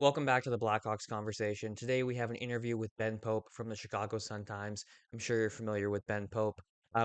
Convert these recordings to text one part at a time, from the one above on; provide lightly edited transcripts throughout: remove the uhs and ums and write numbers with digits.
Welcome back to the Blackhawks Conversation. Today we have an interview with Ben Pope from the Chicago Sun-Times. I'm sure you're familiar with Ben Pope.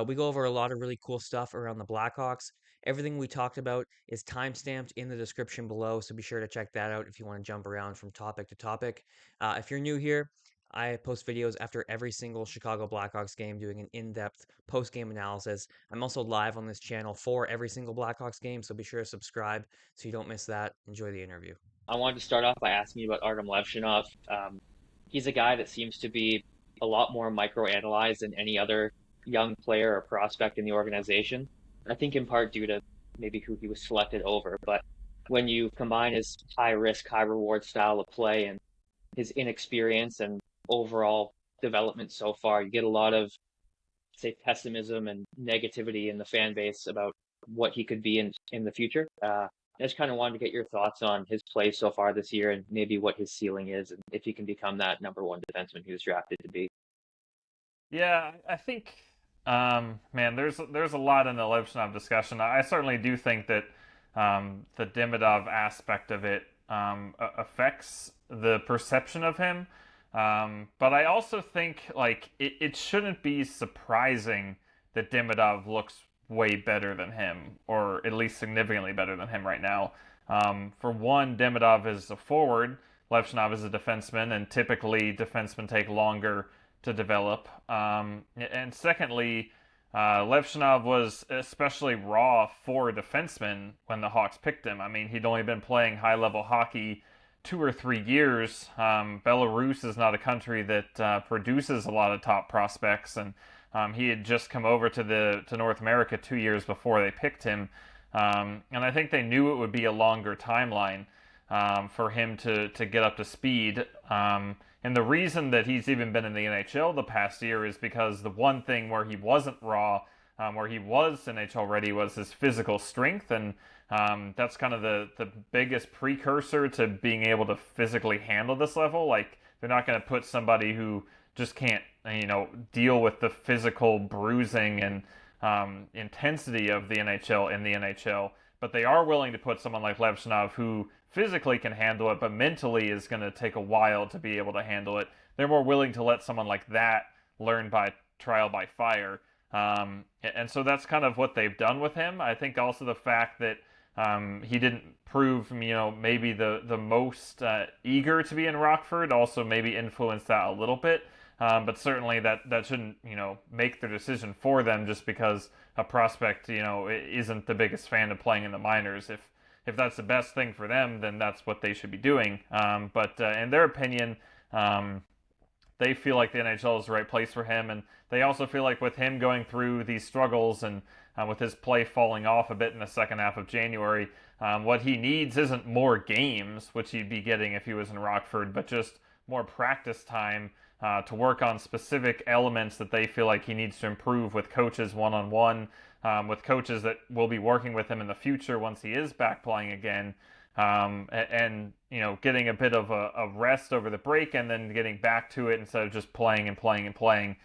We go over a lot of really cool stuff around the Blackhawks. Everything we talked about is timestamped in the description below, so be sure to check that out if you want to jump around from topic to topic. If you're new here, I post videos after every single Chicago Blackhawks game doing an in-depth post-game analysis. I'm also live on this channel for every single Blackhawks game, so be sure to subscribe so you don't miss that. Enjoy the interview. I wanted to start off by asking you about Artyom Levshunov. He's a guy that seems to be a lot more micro-analyzed than any other young player or prospect in the organization. I think in part due to maybe who he was selected over. But when you combine his high risk, high reward style of play and his inexperience and overall development so far, you get a lot of, say, pessimism and negativity in the fan base about what he could be in the future. I just kind of wanted to get your thoughts on his play so far this year and maybe what his ceiling is and if he can become that number one defenseman he was drafted to be. Yeah, I think, man, there's a lot in the Levshunov discussion. I certainly do think that the Demidov aspect of it affects the perception of him. But I also think it shouldn't be surprising that Demidov looks way better than him, or at least significantly better than him right now. For one, Demidov is a forward, Levshunov is a defenseman, and typically defensemen take longer to develop. And secondly, Levshunov was especially raw for a defenseman when the Hawks picked him. I mean, he'd only been playing high-level hockey 2 or 3 years. Belarus is not a country that produces a lot of top prospects, and he had just come over to North America 2 years before they picked him. And I think they knew it would be a longer timeline for him to get up to speed. And the reason that he's even been in the NHL the past year is because the one thing where he wasn't raw, where he was NHL ready, was his physical strength. And that's kind of the biggest precursor to being able to physically handle this level. Like, they're not going to put somebody who just can't, deal with the physical bruising and intensity of the NHL in the NHL. But they are willing to put someone like Levshunov, who physically can handle it, but mentally is going to take a while to be able to handle it. They're more willing to let someone like that learn by trial by fire. And so that's kind of what they've done with him. I think also the fact that he didn't prove, maybe the most eager to be in Rockford also maybe influenced that a little bit. But certainly that shouldn't, make their decision for them just because a prospect, isn't the biggest fan of playing in the minors. If that's the best thing for them, then that's what they should be doing. But in their opinion, they feel like the NHL is the right place for him, and they also feel like with him going through these struggles and with his play falling off a bit in the second half of January, what he needs isn't more games, which he'd be getting if he was in Rockford, but just more practice time to work on specific elements that they feel like he needs to improve with coaches one-on-one, with coaches that will be working with him in the future once he is back playing again, and getting a bit of a rest over the break and then getting back to it instead of just playing and playing and playing,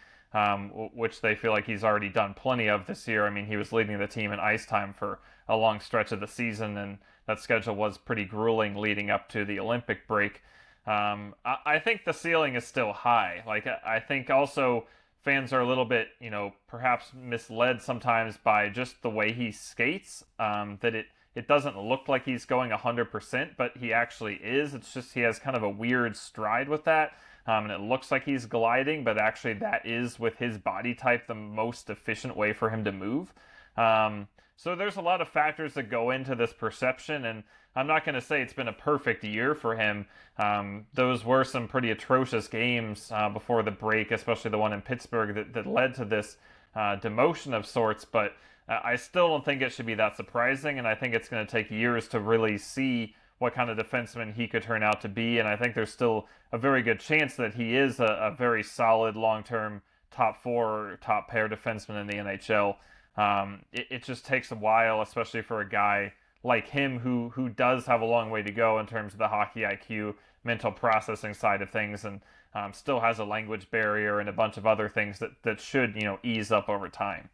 which they feel like he's already done plenty of this year. I mean, he was leading the team in ice time for a long stretch of the season, and that schedule was pretty grueling leading up to the Olympic break. I think the ceiling is still high. Like, I think also fans are a little bit, perhaps misled sometimes by just the way he skates, that it doesn't look like he's going 100%, but he actually is. It's just he has kind of a weird stride with that, and it looks like he's gliding, but actually that is, with his body type, the most efficient way for him to move. So there's a lot of factors that go into this perception, and I'm not going to say it's been a perfect year for him. Those were some pretty atrocious games before the break, especially the one in Pittsburgh that led to this demotion of sorts, but I still don't think it should be that surprising, and I think it's going to take years to really see what kind of defenseman he could turn out to be, and I think there's still a very good chance that he is a very solid long-term top four or top pair defenseman in the NHL. It just takes a while, especially for a guy like him who does have a long way to go in terms of the hockey IQ, mental processing side of things, and still has a language barrier and a bunch of other things that should, ease up over time.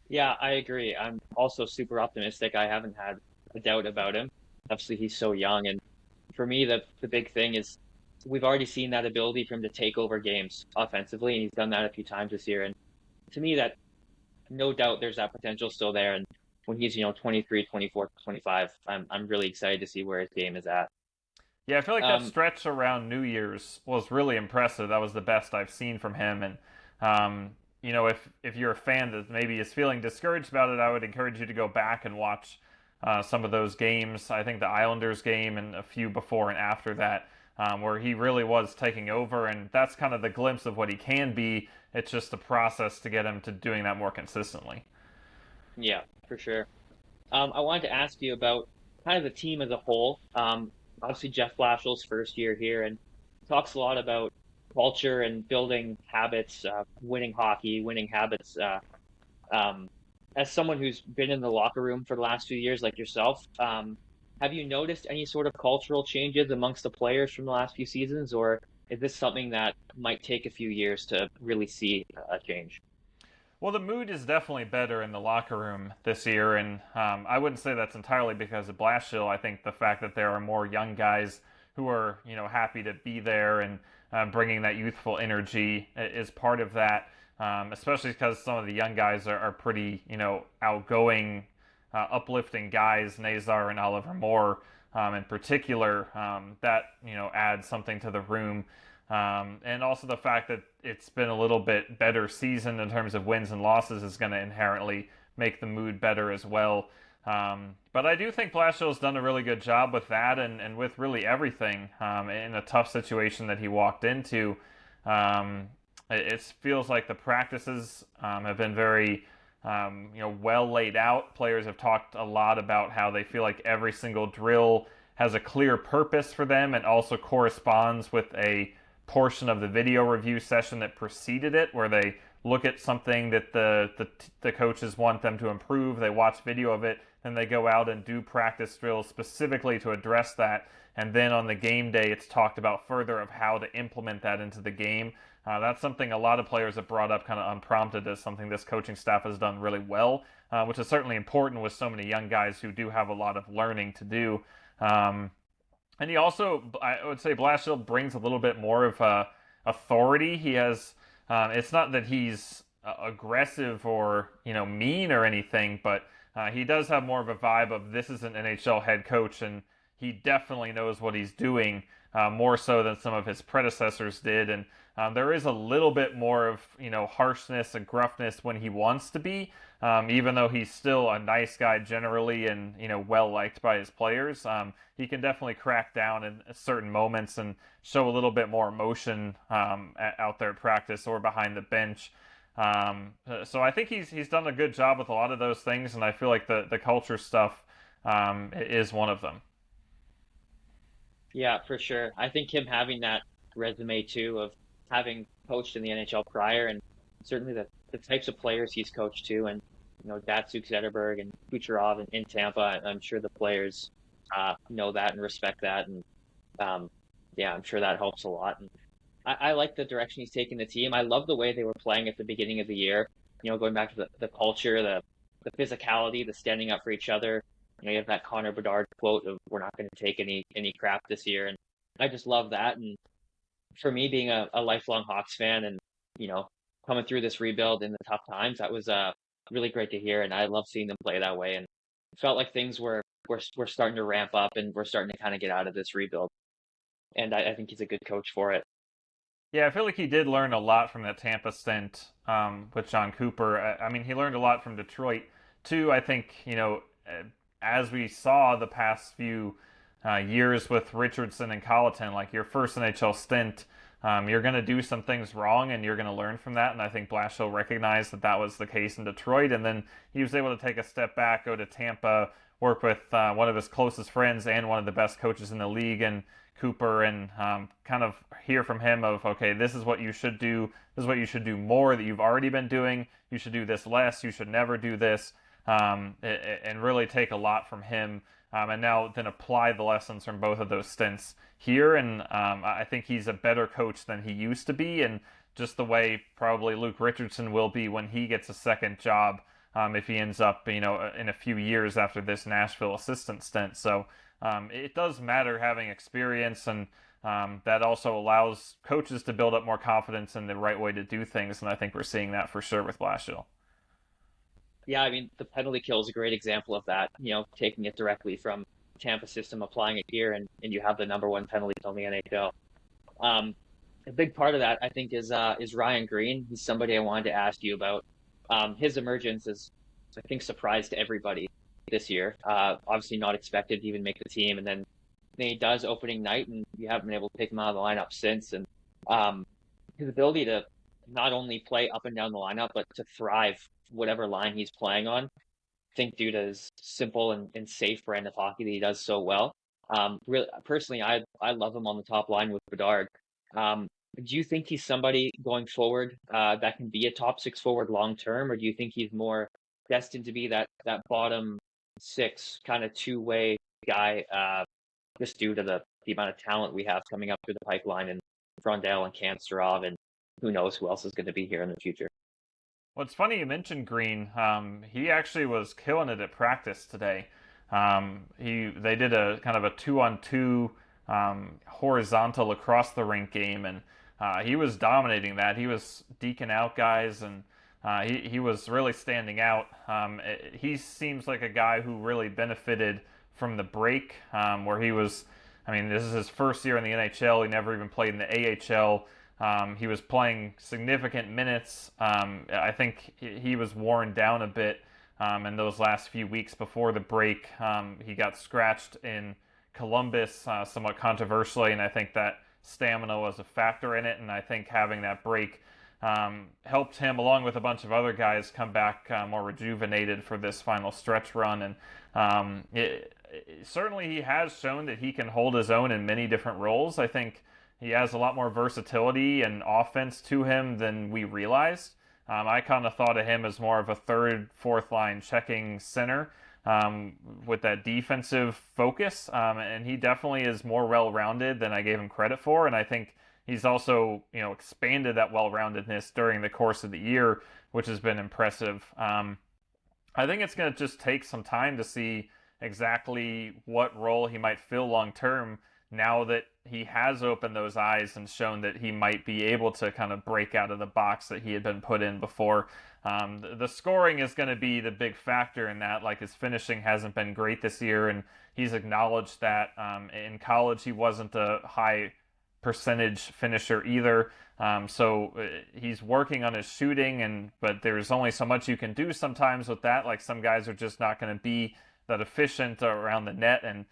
Yeah, I agree. I'm also super optimistic. I haven't had a doubt about him. Obviously, he's so young, and for me, the big thing is we've already seen that ability for him to take over games offensively, and he's done that a few times this year. And to me, that no doubt there's that potential still there. And when he's 23, 24, 25, I'm really excited to see where his game is at. Yeah, I feel like that Um, stretch around New Year's was really impressive. That was the best I've seen from him. And if you're a fan that maybe is feeling discouraged about it, I would encourage you to go back and watch some of those games. I think the Islanders game and a few before and after that, where he really was taking over, and that's kind of the glimpse of what he can be. It's just a process to get him to doing that more consistently. yeah, for sure. I wanted to ask you about kind of the team as a whole. Obviously, Jeff Blashill's first year here, and talks a lot about culture and building habits, winning hockey, winning habits. Um, as someone who's been in the locker room for the last few years, like yourself, have you noticed any sort of cultural changes amongst the players from the last few seasons, or is this something that might take a few years to really see a change? Well, the mood is definitely better in the locker room this year, and I wouldn't say that's entirely because of Blashill. I think the fact that there are more young guys who are, happy to be there and bringing that youthful energy is part of that. Especially because some of the young guys are pretty, outgoing, uplifting guys. Nazar and Oliver Moore, in particular, that adds something to the room. And also the fact that it's been a little bit better season in terms of wins and losses is going to inherently make the mood better as well. But I do think Blashill's done a really good job with that and with really everything in a tough situation that he walked into. It feels like the practices have been very well laid out. Players have talked a lot about how they feel like every single drill has a clear purpose for them and also corresponds with a portion of the video review session that preceded it, where they look at something that the coaches want them to improve. They watch video of it, then they go out and do practice drills specifically to address that. And then on the game day, it's talked about further of how to implement that into the game. That's something a lot of players have brought up kind of unprompted as something this coaching staff has done really well, which is certainly important with so many young guys who do have a lot of learning to do. And he also, I would say, Blashill brings a little bit more of authority. He has, it's not that he's aggressive or mean or anything, but he does have more of a vibe of this is an NHL head coach, and he definitely knows what he's doing more so than some of his predecessors did. And there is a little bit more of harshness and gruffness when he wants to be, even though he's still a nice guy generally and well liked by his players. He can definitely crack down in certain moments and show a little bit more emotion out there at practice or behind the bench. So I think he's done a good job with a lot of those things, and I feel like the culture stuff is one of them. Yeah, for sure. I think him having that resume too of having coached in the NHL prior, and certainly the types of players he's coached too, and Datsuk Zetterberg and Kucherov in Tampa. I'm sure the players know that and respect that, and yeah, I'm sure that helps a lot. And I like the direction he's taking the team. I love the way they were playing at the beginning of the year. Going back to the culture, the physicality, the standing up for each other. You have that Connor Bedard quote of "We're not going to take any crap this year," and I just love that. And for me, being a lifelong Hawks fan, and you know, coming through this rebuild in the tough times, that was really great to hear, and I love seeing them play that way. And it felt like things were starting to ramp up, and we're starting to kind of get out of this rebuild. And I think he's a good coach for it. Yeah, I feel like he did learn a lot from that Tampa stint with John Cooper. I mean, he learned a lot from Detroit too. I think as we saw the past few years with Richardson and Colleton, like your first NHL stint, you're going to do some things wrong and you're going to learn from that. And I think Blashill recognized that that was the case in Detroit. And then he was able to take a step back, go to Tampa, work with one of his closest friends and one of the best coaches in the league, and Cooper, and kind of hear from him of, okay, this is what you should do. This is what you should do more that you've already been doing. You should do this less. You should never do this. And really take a lot from him. And now then apply the lessons from both of those stints here. And I think he's a better coach than he used to be. And just the way probably Luke Richardson will be when he gets a second job, if he ends up, in a few years after this Nashville assistant stint. So it does matter having experience, and that also allows coaches to build up more confidence in the right way to do things, and I think we're seeing that for sure with Blashill. Yeah, I mean, the penalty kill is a great example of that. Taking it directly from Tampa system, applying it here, and you have the number one penalty kill in the NHL. Um, a big part of that, I think, is Ryan Greene. He's somebody I wanted to ask you about. His emergence is, I think, surprised everybody this year. Obviously, not expected to even make the team, and then he does opening night, and you haven't been able to pick him out of the lineup since. And um, his ability to not only play up and down the lineup, but to thrive whatever line he's playing on. I think due to his simple and safe brand of hockey that he does so well. Really, personally, I love him on the top line with Bedard. Um, do you think he's somebody going forward that can be a top six forward long term, or do you think he's more destined to be that bottom six kind of two-way guy, just due to the amount of talent we have coming up through the pipeline and Frondell and Kansterov and who knows who else is going to be here in the future? Well, it's funny you mentioned Greene. He actually was killing it at practice today. They did a kind of a 2-on-2 horizontal across the rink game, and he was dominating that. He was deking out guys, and he was really standing out. He seems like a guy who really benefited from the break, where he was. I mean, this is his first year in the NHL. He never even played in the AHL. He was playing significant minutes. I think he was worn down a bit in those last few weeks before the break. He got scratched in Columbus somewhat controversially, and I think that stamina was a factor in it. And I think having that break helped him, along with a bunch of other guys, come back more rejuvenated for this final stretch run. And certainly he has shown that he can hold his own in many different roles. I think he has a lot more versatility and offense to him than we realized. I kind of thought of him as more of a third, fourth line checking center with that defensive focus. And he definitely is more well-rounded than I gave him credit for. And I think he's also, expanded that well-roundedness during the course of the year, which has been impressive. I think it's going to just take some time to see exactly what role he might fill long term now that he has opened those eyes and shown that he might be able to kind of break out of the box that he had been put in before. The scoring is going to be the big factor in that. Like, his finishing hasn't been great this year, and he's acknowledged that. In college, he wasn't a high percentage finisher either. So he's working on his shooting, but there's only so much you can do sometimes with that. Like, some guys are just not going to be that efficient around the net, and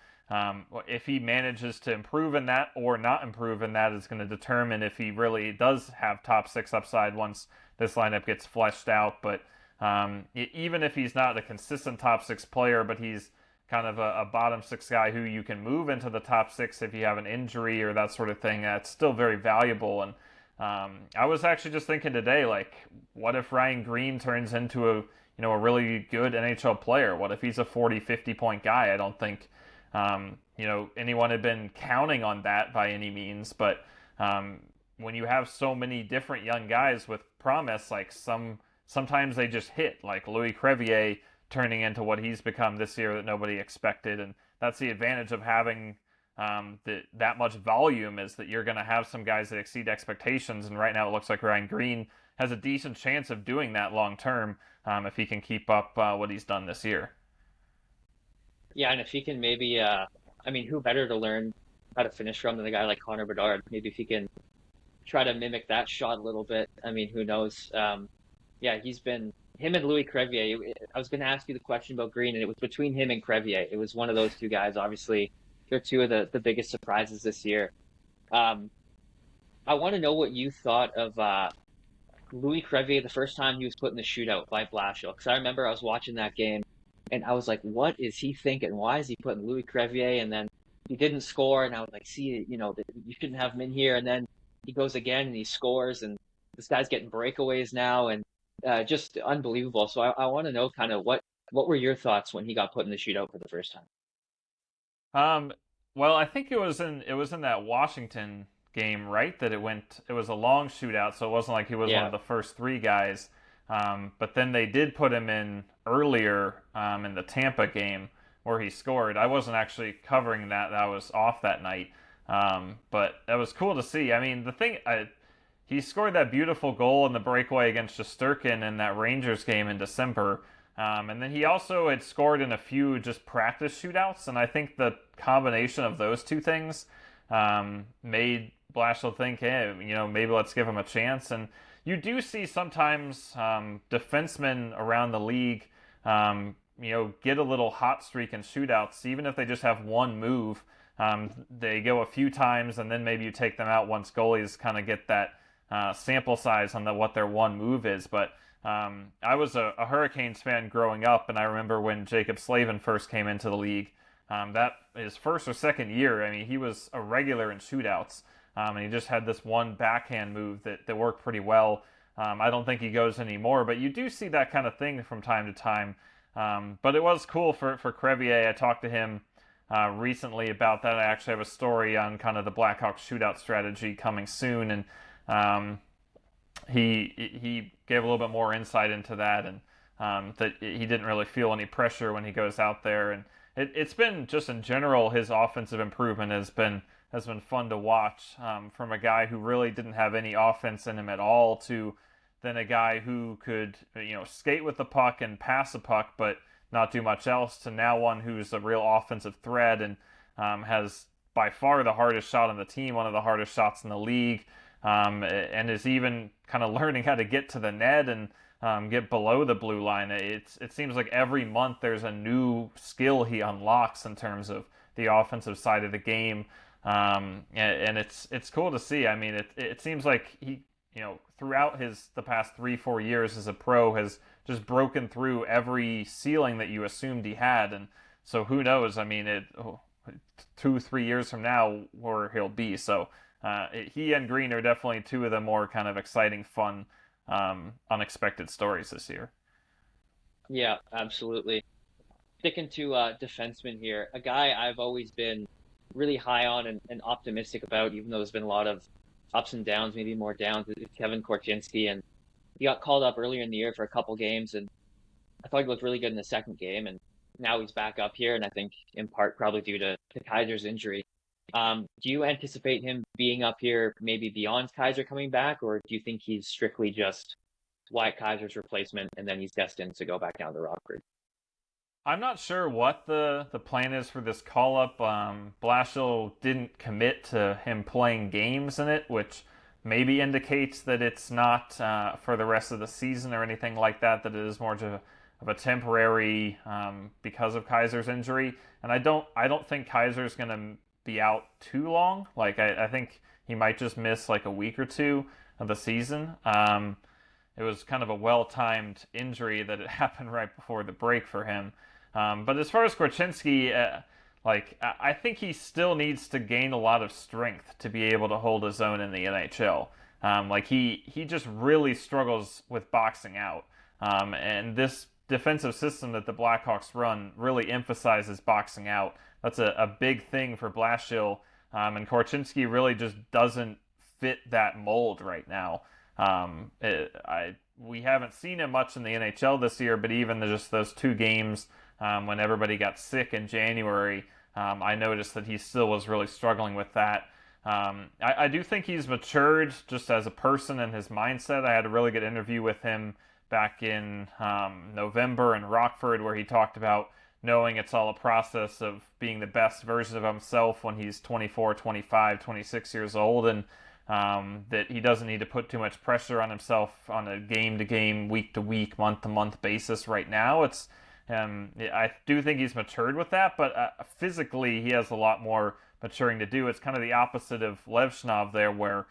if he manages to improve in that or not improve in that is going to determine if he really does have top six upside once this lineup gets fleshed out. But even if he's not a consistent top six player, but he's kind of a bottom six guy who you can move into the top six if you have an injury or that sort of thing, that's still very valuable. And I was actually just thinking today, like, what if Ryan Greene turns into a really good NHL player? What if he's a 40, 50 point guy? I don't think anyone had been counting on that by any means, but when you have so many different young guys with promise, like sometimes they just hit, like Louis Crevier turning into what he's become this year that nobody expected, and that's the advantage of having that much volume, is that you're going to have some guys that exceed expectations, and right now it looks like Ryan Greene has a decent chance of doing that long term if he can keep up what he's done this year. Yeah, and if he can maybe, I mean, who better to learn how to finish from than a guy like Connor Bedard? Maybe if he can try to mimic that shot a little bit. I mean, who knows? Yeah, he's been him and Louis Crevier. I was going to ask you the question about Greene, and it was between him and Crevier. It was one of those two guys. Obviously, they're two of the biggest surprises this year. Um, I want to know what you thought of Louis Crevier the first time he was put in the shootout by Blashill. Because I remember I was watching that game and I was like, what is he thinking? Why is he putting Louis Crevier? And then he didn't score. And I was like, see, you shouldn't have him in here. And then he goes again and he scores. And this guy's getting breakaways now and just unbelievable. So I want to know kind of what were your thoughts when he got put in the shootout for the first time? Um, well, I think it was in that Washington game, right? That it was a long shootout, so it wasn't like he was one Yeah. of the first three guys. But then they did put him in earlier in the Tampa game where he scored. I wasn't actually covering that. I was off that night. But that was cool to see. I mean, he scored that beautiful goal in the breakaway against Shesterkin in that Rangers game in December. And then he also had scored in a few just practice shootouts. And I think the combination of those two things made Blashill think, hey, maybe let's give him a chance. And you do see sometimes defensemen around the league, get a little hot streak in shootouts, even if they just have one move. They go a few times, and then maybe you take them out once goalies kind of get that sample size on what their one move is. But I was a Hurricanes fan growing up, and I remember when Jacob Slavin first came into the league. That his first or second year, I mean, he was a regular in shootouts, and he just had this one backhand move that worked pretty well. I don't think he goes anymore, but you do see that kind of thing from time to time. But it was cool for Crevier. I talked to him recently about that. I actually have a story on kind of the Blackhawks shootout strategy coming soon, and he gave a little bit more insight into that, and that he didn't really feel any pressure when he goes out there. And it's been just in general, his offensive improvement has been fun to watch, from a guy who really didn't have any offense in him at all to then a guy who could skate with the puck and pass the puck but not do much else, to now one who's a real offensive threat and has by far the hardest shot on the team, one of the hardest shots in the league, and is even kind of learning how to get to the net and get below the blue line. It seems like every month there's a new skill he unlocks in terms of the offensive side of the game, and it's cool to see. I mean, it seems like he, throughout the past 3-4 years as a pro, has just broken through every ceiling that you assumed he had. And so who knows? I mean, 2-3 years from now where he'll be. So he and Greene are definitely two of the more kind of exciting, fun, unexpected stories this year. Yeah, absolutely. Sticking to defenseman here, a guy I've always been really high on and optimistic about, even though there's been a lot of ups and downs, maybe more downs, is Kevin Korchinski. And he got called up earlier in the year for a couple games, and I thought he looked really good in the second game. And now he's back up here, and I think in part probably due to Kaiser's injury. Do you anticipate him being up here maybe beyond Kaiser coming back, or do you think he's strictly just Wyatt Kaiser's replacement and then he's destined to go back down to Rockford? I'm not sure what the plan is for this call up. Blashill didn't commit to him playing games in it, which maybe indicates that it's not for the rest of the season or anything like that. That it is more of a temporary, because of Kaiser's injury. And I don't think Kaiser's going to be out too long. Like I think he might just miss like a week or two of the season. It was kind of a well-timed injury that it happened right before the break for him. But as far as Korchinski, I think he still needs to gain a lot of strength to be able to hold his own in the NHL. He just really struggles with boxing out. And this defensive system that the Blackhawks run really emphasizes boxing out. That's a big thing for Blashill. And Korchinski really just doesn't fit that mold right now. We haven't seen him much in the NHL this year, but even just those 2 games when everybody got sick in January, I noticed that he still was really struggling with that. I do think he's matured just as a person and his mindset. I had a really good interview with him back in November in Rockford, where he talked about knowing it's all a process of being the best version of himself when he's 24, 25, 26 years old, and that he doesn't need to put too much pressure on himself on a game-to-game, week-to-week, month-to-month basis right now. I do think he's matured with that, but physically he has a lot more maturing to do. It's kind of the opposite of Levshunov there, where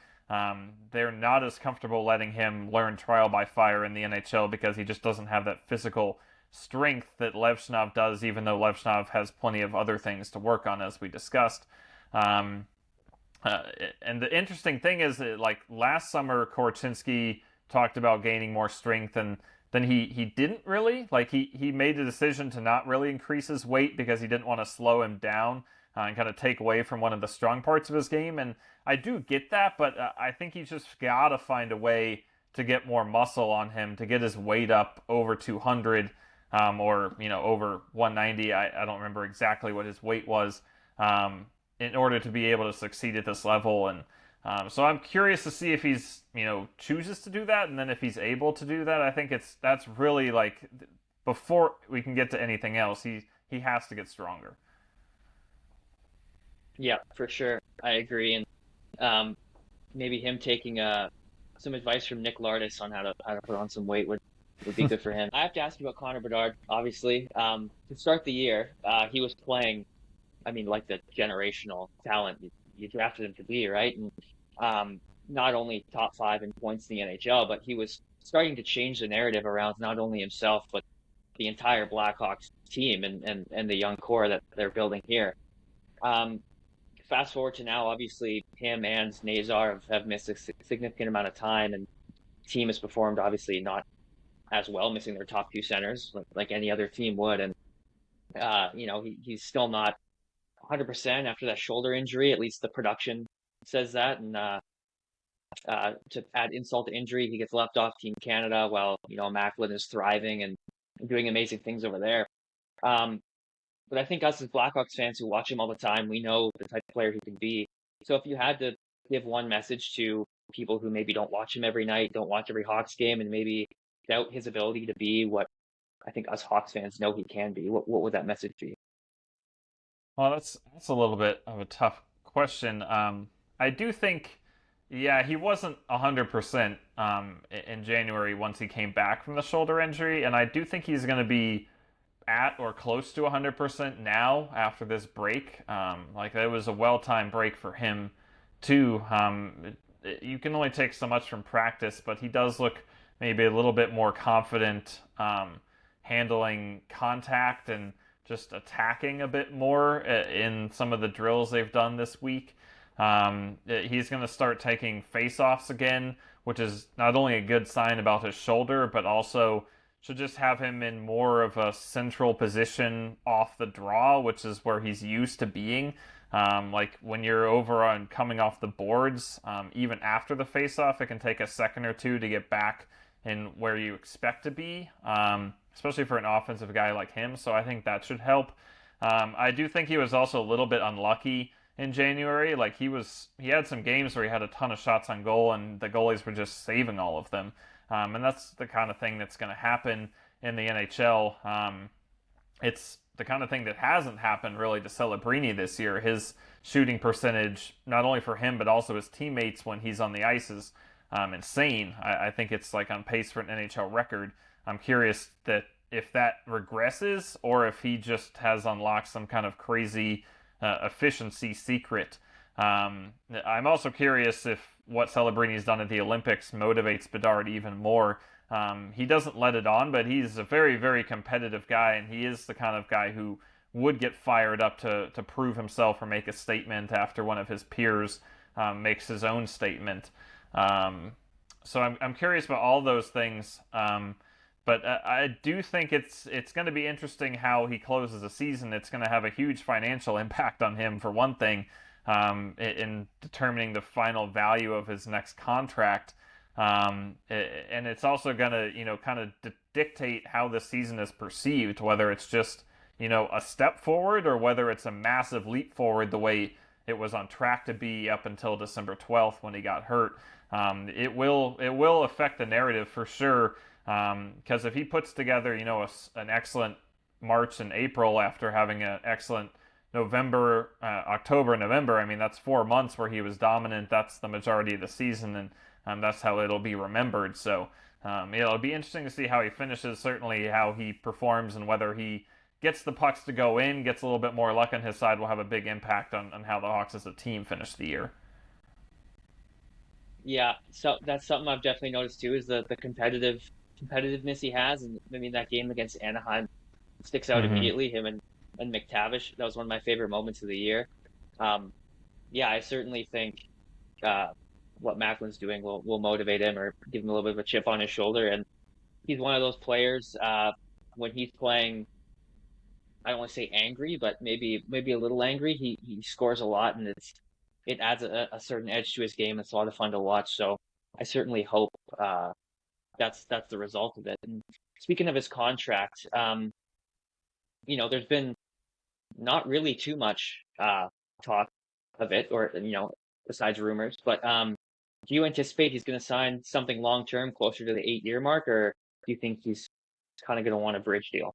they're not as comfortable letting him learn trial by fire in the NHL because he just doesn't have that physical strength that Levshunov does, even though Levshunov has plenty of other things to work on, as we discussed. And the interesting thing is that, like, last summer, Korchinski talked about gaining more strength, and then he didn't really. Like, he made the decision to not really increase his weight because he didn't want to slow him down and kind of take away from one of the strong parts of his game. And I do get that, but I think he's just got to find a way to get more muscle on him, to get his weight up over 200. or over 190. I don't remember exactly what his weight was, um, in order to be able to succeed at this level. And so I'm curious to see if he's chooses to do that, and then if he's able to do that, I think that's really like before we can get to anything else, he has to get stronger. Yeah, for sure. I agree. And um, maybe him taking some advice from Nick Lardis on how to put on some weight would be good for him. I have to ask you about Connor Bedard, obviously. To start the year, he was playing, I mean, like the generational talent you drafted him to be, right? And not only top five in points in the NHL, but he was starting to change the narrative around not only himself, but the entire Blackhawks team and the young core that they're building here. Um, Fast forward to now, obviously him and Nazar have missed a significant amount of time, and the team has performed obviously not as well, missing their top two centers like any other team would. And he's still not 100% after that shoulder injury. At least the production says that. And to add insult to injury, he gets left off Team Canada while Macklin is thriving and doing amazing things over there. Um, but I think us as Blackhawks fans who watch him all the time, we know the type of player he can be. So if you had to give one message to people who maybe don't watch him every night, don't watch every Hawks game, and maybe doubt his ability to be what I think us Hawks fans know he can be, what would that message be? Well, that's a little bit of a tough question. I do think, yeah, he wasn't 100% in January once he came back from the shoulder injury, and I do think he's going to be at or close to 100% now after this break. Like it was a well-timed break for him too. You can only take so much from practice, but he does look maybe a little bit more confident handling contact and just attacking a bit more in some of the drills they've done this week. He's going to start taking face-offs again, which is not only a good sign about his shoulder, but also should just have him in more of a central position off the draw, which is where he's used to being. Like when you're over on coming off the boards, even after the face-off, it can take a second or two to get back in where you expect to be, especially for an offensive guy like him. So I think that should help. I do think he was also a little bit unlucky in January. Like he had some games where he had a ton of shots on goal, and the goalies were just saving all of them. And that's the kind of thing that's going to happen in the NHL. It's the kind of thing that hasn't happened really to Celebrini this year. His shooting percentage, not only for him but also his teammates when he's on the ice, is insane. I think it's like on pace for an NHL record. I'm curious that if that regresses or if he just has unlocked some kind of crazy efficiency secret. I'm also curious if what Celebrini's done at the Olympics motivates Bedard even more. He doesn't let it on, but he's a very, very competitive guy, and he is the kind of guy who would get fired up to prove himself or make a statement after one of his peers makes his own statement. So I'm curious about all those things. But I do think it's going to be interesting how he closes the season. It's going to have a huge financial impact on him, for one thing, in determining the final value of his next contract. And it's also going to, kind of dictate how the season is perceived, whether it's just, a step forward or whether it's a massive leap forward the way it was on track to be up until December 12th when he got hurt. It will affect the narrative for sure. Because if he puts together, an excellent March and April after having an excellent November, October, November, I mean, that's 4 months where he was dominant. That's the majority of the season, and that's how it'll be remembered. So, it'll be interesting to see how he finishes, certainly how he performs, and whether he gets the pucks to go in, gets a little bit more luck on his side, will have a big impact on how the Hawks as a team finish the year. Yeah, so that's something I've definitely noticed too is the competitiveness he has, and I mean that game against Anaheim sticks out Mm-hmm. immediately. Him and McTavish, that was one of my favorite moments of the year. Um, yeah, I certainly think uh, what Macklin's doing will motivate him or give him a little bit of a chip on his shoulder. And he's one of those players when he's playing. I don't want to say angry, but maybe a little angry. He scores a lot, and it adds a certain edge to his game. It's a lot of fun to watch. So I certainly hope that's the result of it. speaking of his contract, there's been not really too much talk of it, or besides rumors. But do you anticipate he's going to sign something long term, closer to the 8 year mark, or do you think he's kind of going to want a bridge deal?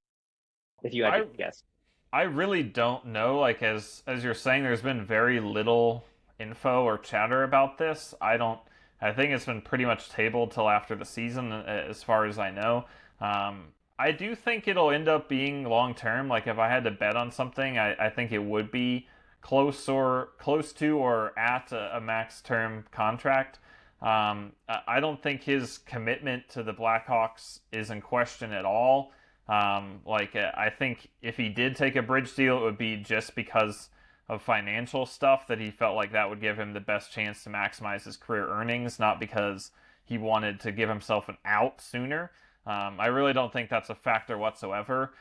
If you had to I guess. I really don't know. Like as you're saying, there's been very little info or chatter about this. I don't. I think it's been pretty much tabled till after the season, as far as I know. I do think it'll end up being long term. Like if I had to bet on something, I think it would be close to or at a max term contract. I don't think his commitment to the Blackhawks is in question at all. I think if he did take a bridge deal, it would be just because of financial stuff that he felt like that would give him the best chance to maximize his career earnings, not because he wanted to give himself an out sooner. I really don't think that's a factor whatsoever.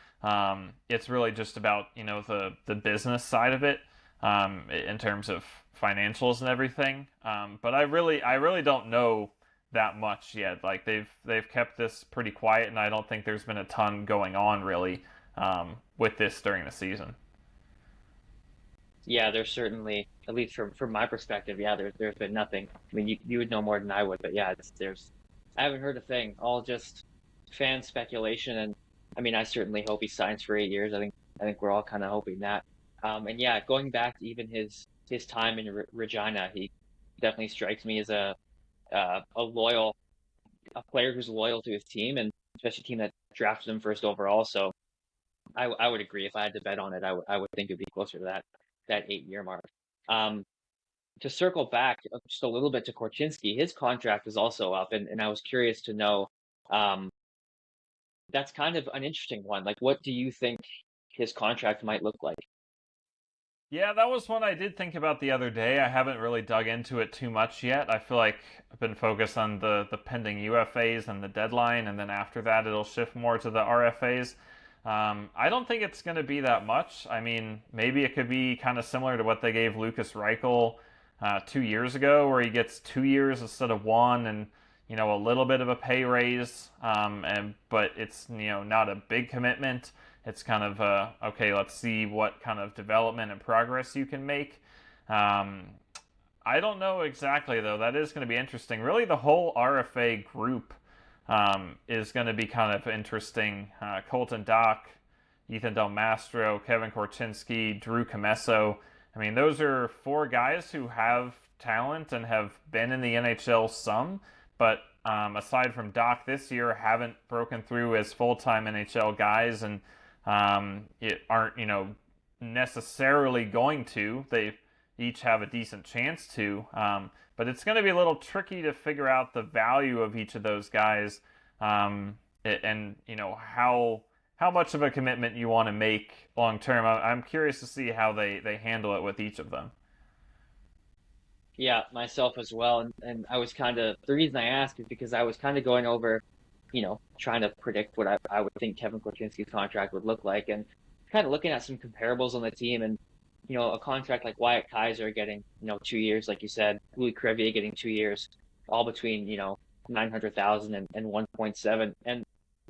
It's really just about the business side of it, in terms of financials and everything. But I really don't know that much yet. Like they've kept this pretty quiet, and I don't think there's been a ton going on really, with this during the season. Yeah, there's certainly, at least from my perspective, yeah, there's been nothing. I mean, you would know more than I would, but yeah, there's I haven't heard a thing. All just fan speculation, and I mean, I certainly hope he signs for 8 years. I think we're all kind of hoping that. And yeah, going back to even his time in Regina, he definitely strikes me as a player who's loyal to his team, and especially a team that drafted him first overall. So I would agree. If I had to bet on it, I would think it'd be closer to that 8 year mark. Um, to circle back just a little bit to Korchinski, his contract is also up, and I was curious to know. Um, that's kind of an interesting one. Like, what do you think his contract might look like? Yeah, that was one I did think about the other day. I haven't really dug into it too much yet. I feel like I've been focused on the pending UFAs and the deadline, and then after that, it'll shift more to the RFAs. I don't think it's going to be that much. I mean, maybe it could be kind of similar to what they gave Lucas Reichel 2 years ago, where he gets 2 years instead of one, and a little bit of a pay raise, and but it's not a big commitment. It's kind of okay. Let's see what kind of development and progress you can make. Um, I don't know exactly though. That is going to be interesting. Really, the whole RFA group is going to be kind of interesting. Colton Dock, Ethan Del Mastro, Kevin Korchinski, Drew Commesso. I mean, those are four guys who have talent and have been in the NHL some, but aside from Doc this year, haven't broken through as full-time NHL guys, and it aren't necessarily going to. They each have a decent chance to, but it's going to be a little tricky to figure out the value of each of those guys, and how much of a commitment you want to make long term. I'm curious to see how they handle it with each of them. Yeah, myself as well. And I was kind of, the reason I asked is because I was kind of going over, trying to predict what I would think Kevin Korchinski's contract would look like, and kind of looking at some comparables on the team. And a contract like Wyatt Kaiser getting 2 years, like you said, Louis Crevier getting 2 years, all between 900,000 and 1.7. And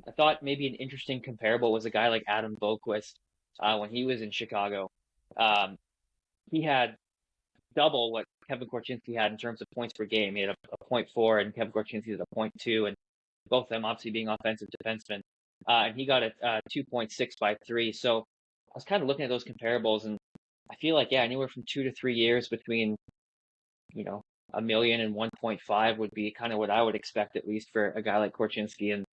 I thought maybe an interesting comparable was a guy like Adam Boqvist, when he was in Chicago. Um, he had double what Kevin Korchinski had in terms of points per game. He had a point 0.4, and Kevin Korchinski had a point 0.2, and both of them obviously being offensive defensemen. And he got a 2.6 by 3. So I was kind of looking at those comparables, and I feel like, yeah, anywhere from 2 to 3 years between, you know, a million and 1.5 would be kind of what I would expect, at least for a guy like Korchinski. And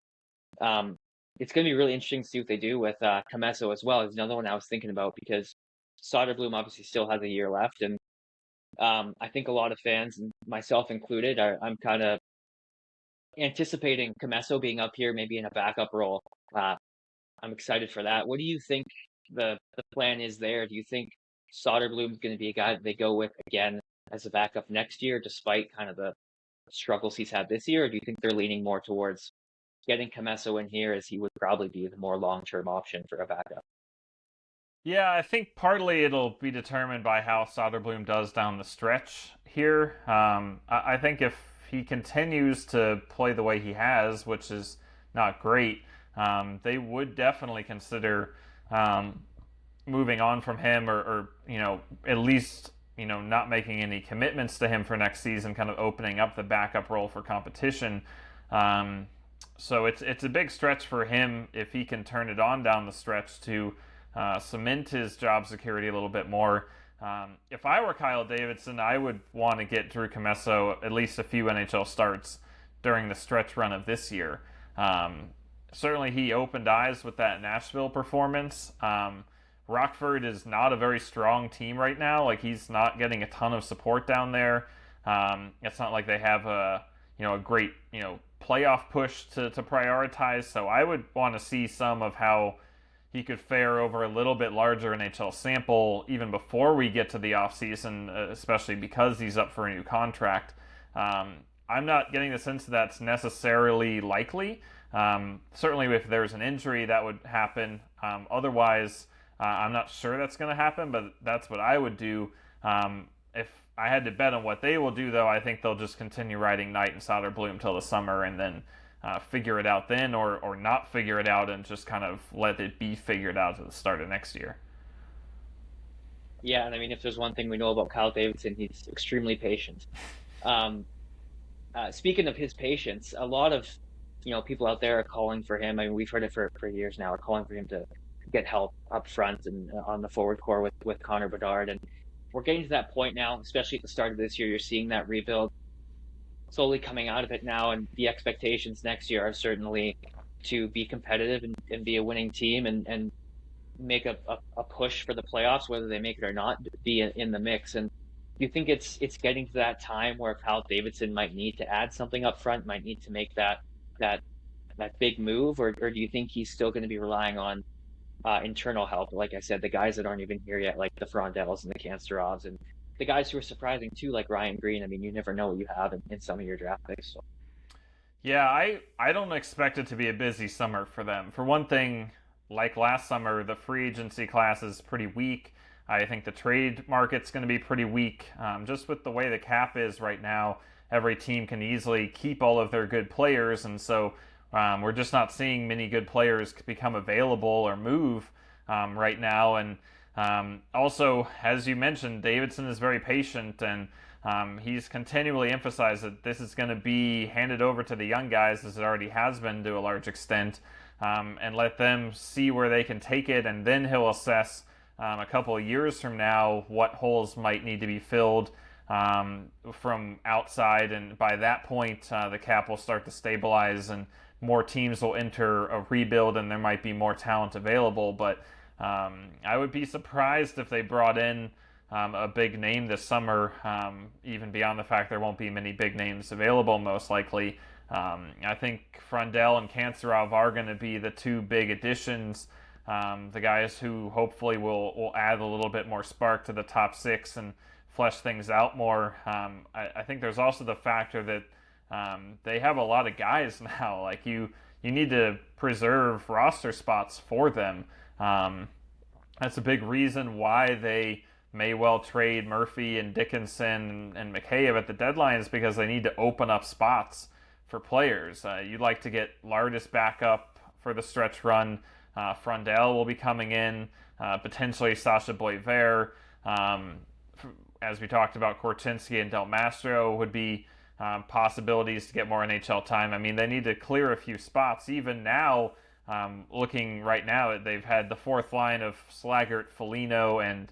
um, it's going to be really interesting to see what they do with Commesso as well. Is another one I was thinking about, because Soderblom obviously still has a year left, and I think a lot of fans, and myself included, I'm kind of anticipating Commesso being up here, maybe in a backup role. Uh, I'm excited for that. What do you think the plan is there? Do you think Soderblom's going to be a guy that they go with again as a backup next year, despite kind of the struggles he's had this year? Or do you think they're leaning more towards getting Commesso in here, as he would probably be the more long-term option for a backup? Yeah, I think partly it'll be determined by how Soderblom does down the stretch here. I think if he continues to play the way he has, which is not great, they would definitely consider um, moving on from him, or at least not making any commitments to him for next season, kind of opening up the backup role for competition. Um, so it's a big stretch for him if he can turn it on down the stretch to cement his job security a little bit more. If I were Kyle Davidson, I would want to get Drew Commesso at least a few NHL starts during the stretch run of this year. Certainly, he opened eyes with that Nashville performance. Rockford is not a very strong team right now. Like, he's not getting a ton of support down there. It's not like they have a great playoff push to prioritize. So I would want to see some of how he could fare over a little bit larger NHL sample even before we get to the offseason, especially because he's up for a new contract. I'm not getting the sense that's necessarily likely. Certainly, if there's an injury, that would happen. Otherwise, I'm not sure that's going to happen, but that's what I would do. If I had to bet on what they will do, though, I think they'll just continue riding Knight and Soderblom till the summer, and then figure it out then, or not figure it out and just kind of let it be figured out at the start of next year. Yeah, and I mean, if there's one thing we know about Kyle Davidson, he's extremely patient. Um, Speaking of his patience, a lot of people out there are calling for him. I mean, we've heard it for years now. Are calling for him to get help up front and on the forward core with Connor Bedard, and we're getting to that point now. Especially at the start of this year, you're seeing that rebuild slowly coming out of it now, and the expectations next year are certainly to be competitive and be a winning team and make a push for the playoffs, whether they make it or not, be in the mix. And do you think it's getting to that time where Kyle Davidson might need to add something up front, might need to make that that big move, or do you think he's still going to be relying on internal help? Like I said, the guys that aren't even here yet, like the Frondells and the Kansterovs, and the guys who are surprising too, like Ryan Greene. I mean, you never know what you have in some of your draft picks. So. Yeah, I don't expect it to be a busy summer for them. For one thing, like last summer, the free agency class is pretty weak. I think the trade market's going to be pretty weak. Just with the way the cap is right now, every team can easily keep all of their good players, and so we're just not seeing many good players become available or move right now. And also, as you mentioned, Davidson is very patient, and he's continually emphasized that this is going to be handed over to the young guys, as it already has been to a large extent, and let them see where they can take it, and then he'll assess a couple of years from now what holes might need to be filled from outside, and by that point the cap will start to stabilize and more teams will enter a rebuild and there might be more talent available. But I would be surprised if they brought in a big name this summer, even beyond the fact there won't be many big names available most likely. I think Frondell and Kanserov are going to be the two big additions, the guys who hopefully will add a little bit more spark to the top six and flesh things out more. I think there's also the factor that they have a lot of guys now. Like, you need to preserve roster spots for them. That's a big reason why they may well trade Murphy and Dickinson and Mikheyev at the deadline, is because they need to open up spots for players. You'd like to get Lardis back up for the stretch run. Frondell will be coming in, potentially Sasha Boisvert. As we talked about, Korchinski and Del Mastro would be possibilities to get more NHL time. I mean, they need to clear a few spots. Even now, looking right now, they've had the fourth line of Slaggert, Foligno, and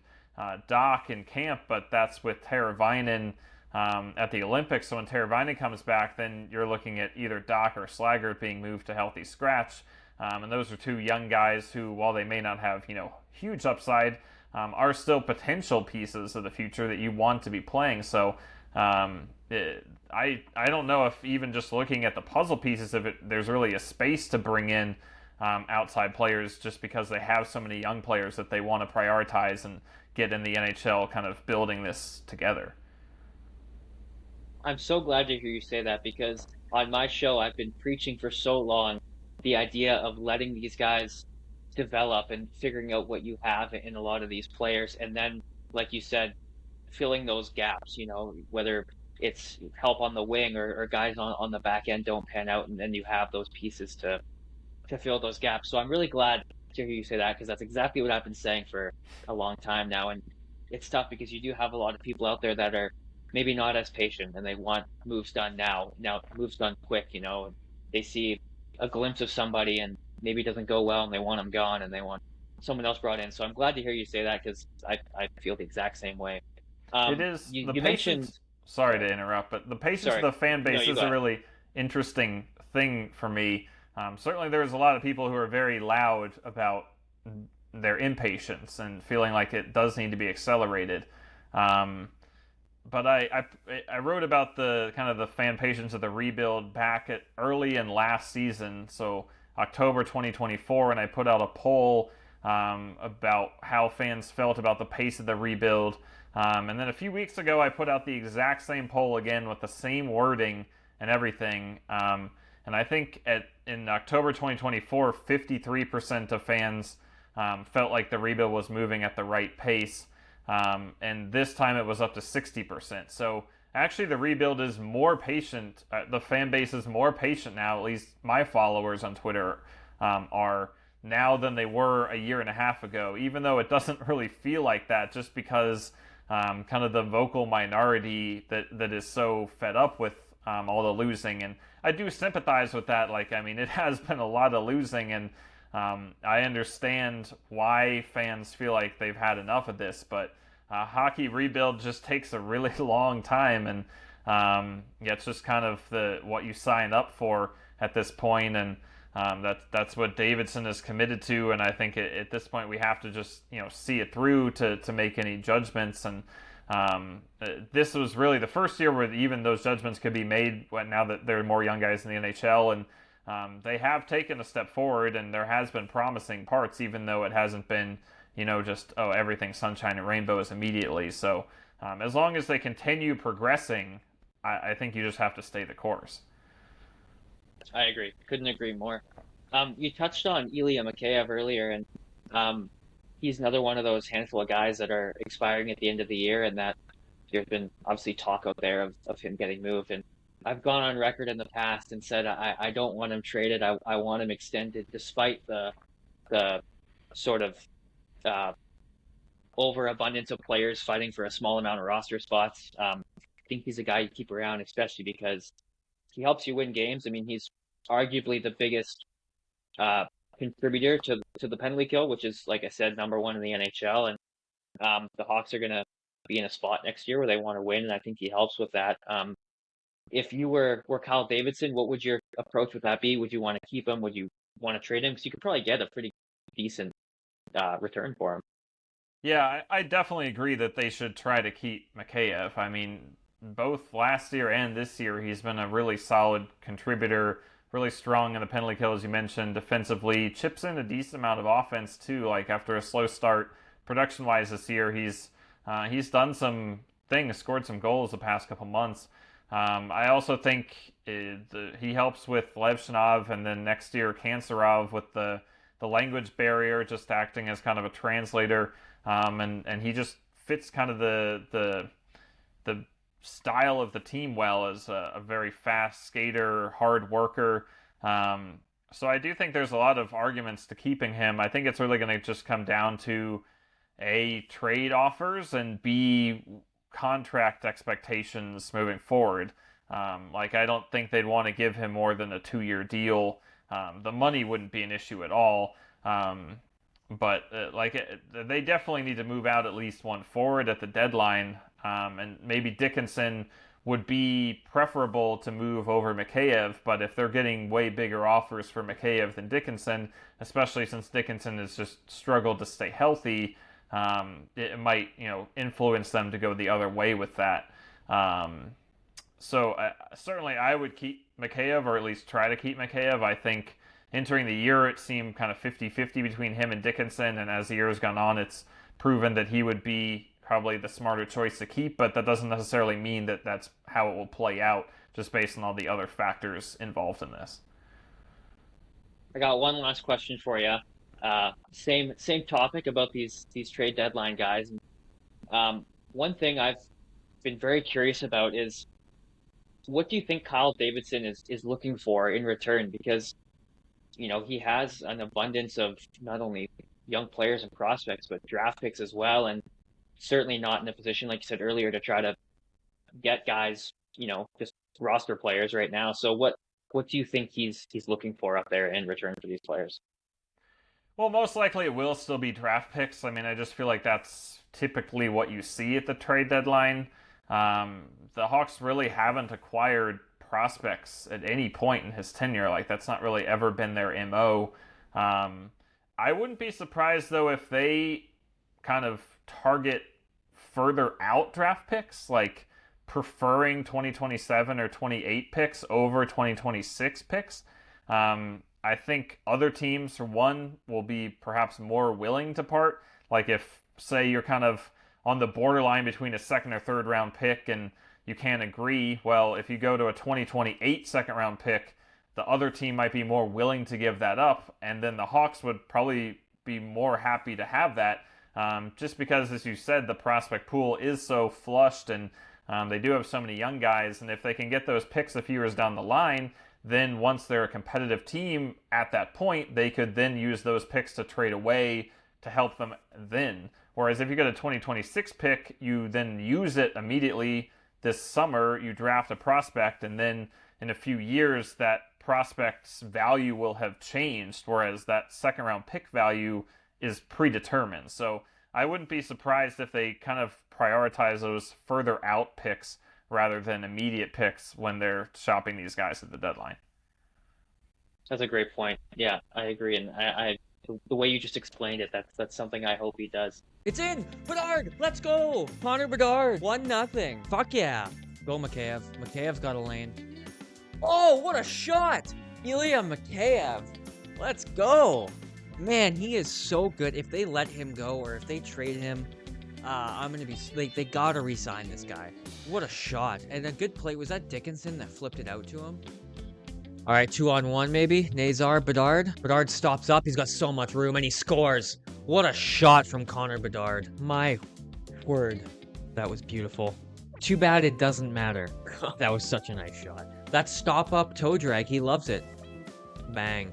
Doc in camp, but that's with Teravainen at the Olympics. So when Teravainen comes back, then you're looking at either Doc or Slaggert being moved to healthy scratch. And those are two young guys who, while they may not have huge upside, are still potential pieces of the future that you want to be playing. So I don't know if even just looking at the puzzle pieces of it, there's really a space to bring in outside players, just because they have so many young players that they want to prioritize and get in the NHL kind of building this together. I'm so glad to hear you say that, because on my show, I've been preaching for so long the idea of letting these guys develop and figuring out what you have in a lot of these players. And then, like you said, filling those gaps, whether it's help on the wing or guys on the back end don't pan out. And then you have those pieces to fill those gaps. So I'm really glad to hear you say that because that's exactly what I've been saying for a long time now. And it's tough because you do have a lot of people out there that are maybe not as patient and they want moves done now moves done quick, and they see a glimpse of somebody and maybe it doesn't go well and they want them gone and they want someone else brought in. So I'm glad to hear you say that because I feel the exact same way. It is You, the you mentioned, patience. Sorry sorry, to interrupt, but the patience of sorry. the fan No, base you is go a ahead. really interesting thing for me. Certainly, there's a lot of people who are very loud about their impatience and feeling like it does need to be accelerated. Um, but I wrote about the kind of the fan patience of the rebuild back at early in last season, so October 2024, and I put out a poll about how fans felt about the pace of the rebuild. And then a few weeks ago, I put out the exact same poll again with the same wording and everything. And I think in October 2024, 53% of fans felt like the rebuild was moving at the right pace. And this time it was up to 60%. So actually, the rebuild is more patient. The fan base is more patient now. At least my followers on Twitter are now than they were a year and a half ago. Even though it doesn't really feel like that, just because kind of the vocal minority that is so fed up with all the losing. And I do sympathize with that. Like, I mean, it has been a lot of losing, and I understand why fans feel like they've had enough of this, but hockey rebuild just takes a really long time, and yeah, it's just kind of what you sign up for at this point, and that's what Davidson is committed to, and I think at this point we have to just see it through to make any judgments, and this was really the first year where even those judgments could be made now that there are more young guys in the NHL, and they have taken a step forward, and there has been promising parts, even though it hasn't been, just everything sunshine and rainbows immediately. So as long as they continue progressing, I think you just have to stay the course. I agree. Couldn't agree more. You touched on Ilya Mikheyev earlier, and um, he's another one of those handful of guys that are expiring at the end of the year, and that there's been obviously talk out there of him getting moved. And I've gone on record in the past and said I don't want him traded. I want him extended, despite the sort of uh, overabundance of players fighting for a small amount of roster spots. I think he's a guy you keep around, especially because he helps you win games. I mean, he's arguably the biggest uh, contributor to the penalty kill, which is, like I said, number one in the NHL. And the Hawks are going to be in a spot next year where they want to win, and I think he helps with that. If you were Kyle Davidson, what would your approach with that be? Would you want to keep him? Would you want to trade him? Because you could probably get a pretty decent return for him. Yeah, I definitely agree that they should try to keep Mikheyev. I mean, both last year and this year, he's been a really solid contributor, really strong in the penalty kill, as you mentioned, defensively. Chips in a decent amount of offense, too. Like, after a slow start, production-wise this year, he's done some things, scored some goals the past couple months. I also think he helps with Levshunov, and then next year, Kanserov with the language barrier, just acting as kind of a translator. And he just fits kind of the style of the team well as a very fast skater, hard worker. So I do think there's a lot of arguments to keeping him. I think it's really going to just come down to A, trade offers, and B, contract expectations moving forward. Like, I don't think they'd want to give him more than a 2-year deal. The money wouldn't be an issue at all. But they definitely need to move out at least one forward at the deadline, and maybe Dickinson would be preferable to move over Mikheyev. But if they're getting way bigger offers for Mikheyev than Dickinson, especially since Dickinson has just struggled to stay healthy, it might influence them to go the other way with that. So certainly I would keep Mikheyev, or at least try to keep Mikheyev. I think entering the year, it seemed kind of 50-50 between him and Dickinson, and as the year has gone on, it's proven that he would be probably the smarter choice to keep, but that doesn't necessarily mean that that's how it will play out, just based on all the other factors involved in this. I got one last question for you. Same topic about these trade deadline guys. One thing I've been very curious about is what do you think Kyle Davidson is looking for in return? Because he has an abundance of not only young players and prospects, but draft picks as well. And certainly not in a position, like you said earlier, to try to get guys, just roster players right now. So what do you think he's looking for up there in return for these players? Well, most likely it will still be draft picks. I mean, I just feel like that's typically what you see at the trade deadline. The Hawks really haven't acquired prospects at any point in his tenure. Like, that's not really ever been their MO. I wouldn't be surprised, though, if they kind of target further out draft picks, like preferring 2027 or 28 picks over 2026 picks. I think other teams, for one, will be perhaps more willing to part. Like if, say, you're kind of on the borderline between a second or third round pick and you can't agree, well, if you go to a 2028 second round pick, the other team might be more willing to give that up, and then the Hawks would probably be more happy to have that, just because, as you said, the prospect pool is so flushed, and they do have so many young guys, and if they can get those picks a few years down the line, then once they're a competitive team at that point, they could then use those picks to trade away to help them then. Whereas if you get a 2026 pick, you then use it immediately this summer, you draft a prospect, and then in a few years that prospect's value will have changed, whereas that second round pick value is predetermined. So I wouldn't be surprised if they kind of prioritize those further out picks rather than immediate picks when they're shopping these guys at the deadline. That's a great point. Yeah, I agree, and the way you just explained it, that's something I hope he does. It's in! Bedard! Let's go! Connor Bedard! 1-0. Fuck yeah. Go Mikheyev. Mikheyev's got a lane. Oh, what a shot! Ilya Mikheyev. Let's go! Man, he is so good. If they let him go or if they trade him, I'm gonna be like, they gotta re-sign this guy. What a shot. And a good play. Was that Dickinson that flipped it out to him? All right, 2-on-1 maybe. Nazar, Bedard. Bedard stops up. He's got so much room and he scores. What a shot from Connor Bedard. My word. That was beautiful. Too bad it doesn't matter. That was such a nice shot. That stop up toe drag, he loves it. Bang.